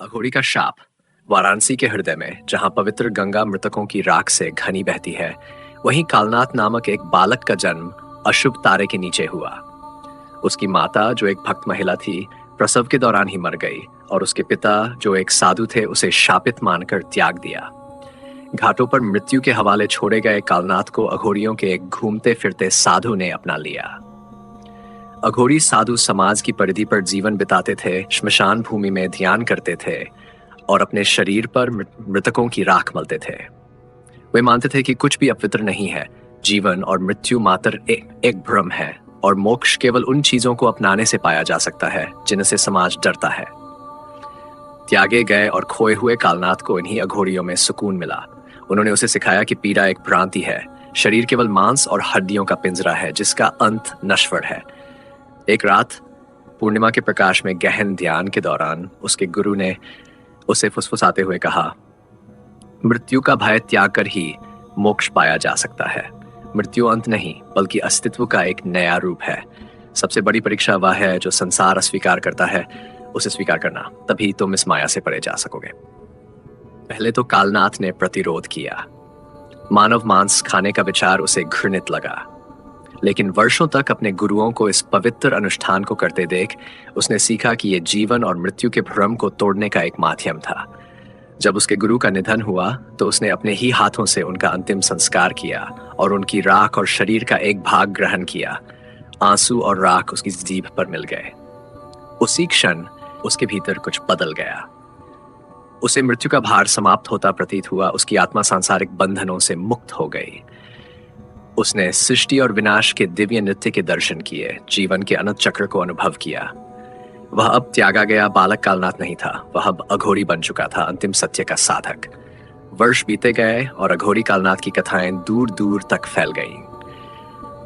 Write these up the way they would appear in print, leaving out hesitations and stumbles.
अघोरी का शाप। वाराणसी के हृदय में जहां पवित्र गंगा मृतकों की राख से घनी बहती है, वहीं कालनाथ नामक एक बालक का जन्म अशुभ तारे के नीचे हुआ। उसकी माता, जो एक भक्त महिला थी, प्रसव के दौरान ही मर गई और उसके पिता, जो एक साधु थे, उसे शापित मानकर त्याग दिया। घाटों पर मृत्यु के हवाले छोड़े गए कालनाथ को अघोरियों के एक घूमते फिरते साधु ने अपना लिया। अघोरी साधु समाज की परिधि पर जीवन बिताते थे, श्मशान भूमि में ध्यान करते थे और अपने शरीर पर मृतकों की राख मलते थे। वे मानते थे कि कुछ भी अपवित्र नहीं है, जीवन और मृत्यु मात्र एक भ्रम है और मोक्ष केवल उन चीजों को अपनाने से पाया जा सकता है जिनसे समाज डरता है। त्यागे गए और खोए हुए कालनाथ को इन्हीं अघोरियों में सुकून मिला। उन्होंने उसे सिखाया कि पीड़ा एक भ्रांति है, शरीर केवल मांस और हड्डियों का पिंजरा है जिसका अंत नश्वर है। एक रात पूर्णिमा के प्रकाश में गहन ध्यान के दौरान उसके गुरु ने उसे फुसफुसाते हुए कहा, मृत्यु का भय त्याग कर ही मोक्ष पाया जा सकता है। मृत्यु अंत नहीं, बल्कि अस्तित्व का एक नया रूप है। सबसे बड़ी परीक्षा वह है जो संसार अस्वीकार करता है, उसे स्वीकार करना, तभी तुम इस माया से परे जा सकोगे। पहले तो कालनाथ ने प्रतिरोध किया। मानव मांस खाने का विचार उसे घृणित लगा, लेकिन वर्षों तक अपने गुरुओं को इस पवित्र अनुष्ठान को करते देख उसने सीखा कि यह जीवन और मृत्यु के भ्रम को तोड़ने का एक माध्यम था। जब उसके गुरु का निधन हुआ तो उसने अपने ही हाथों से उनका अंतिम संस्कार किया और उनकी राख और शरीर का एक भाग ग्रहण किया। आंसू और राख उसकी जीभ पर मिल गए। उसी क्षण उसके भीतर कुछ बदल गया। उसे मृत्यु का भार समाप्त होता प्रतीत हुआ। उसकी आत्मा सांसारिक बंधनों से मुक्त हो गई। उसने सृष्टि और विनाश के दिव्य नृत्य के दर्शन किए, जीवन के अनंत चक्र को अनुभव किया। वह अब त्यागा गया बालक कालनाथ नहीं था, वह अब अघोरी बन चुका था, अंतिम सत्य का साधक। वर्ष बीते गए और अघोरी कालनाथ की कथाएं दूर दूर तक फैल गईं।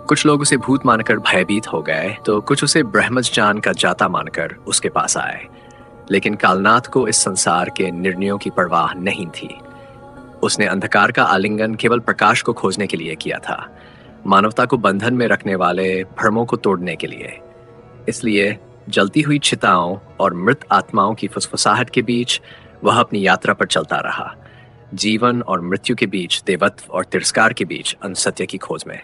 कुछ लोग उसे भूत मानकर भयभीत हो गए, तो कुछ उसे ब्रह्मज्ञान का जाता मानकर उसके पास आए। लेकिन कालनाथ को इस संसार के निर्णयों की परवाह नहीं थी। उसने अंधकार का आलिंगन केवल प्रकाश को खोजने के लिए किया था, मानवता को बंधन में रखने वाले भ्रमों को तोड़ने के लिए। इसलिए जलती हुई चिताओं और मृत आत्माओं की फुसफुसाहट के बीच वह अपनी यात्रा पर चलता रहा, जीवन और मृत्यु के बीच, देवत्व और तिरस्कार के बीच, अनसत्य की खोज में।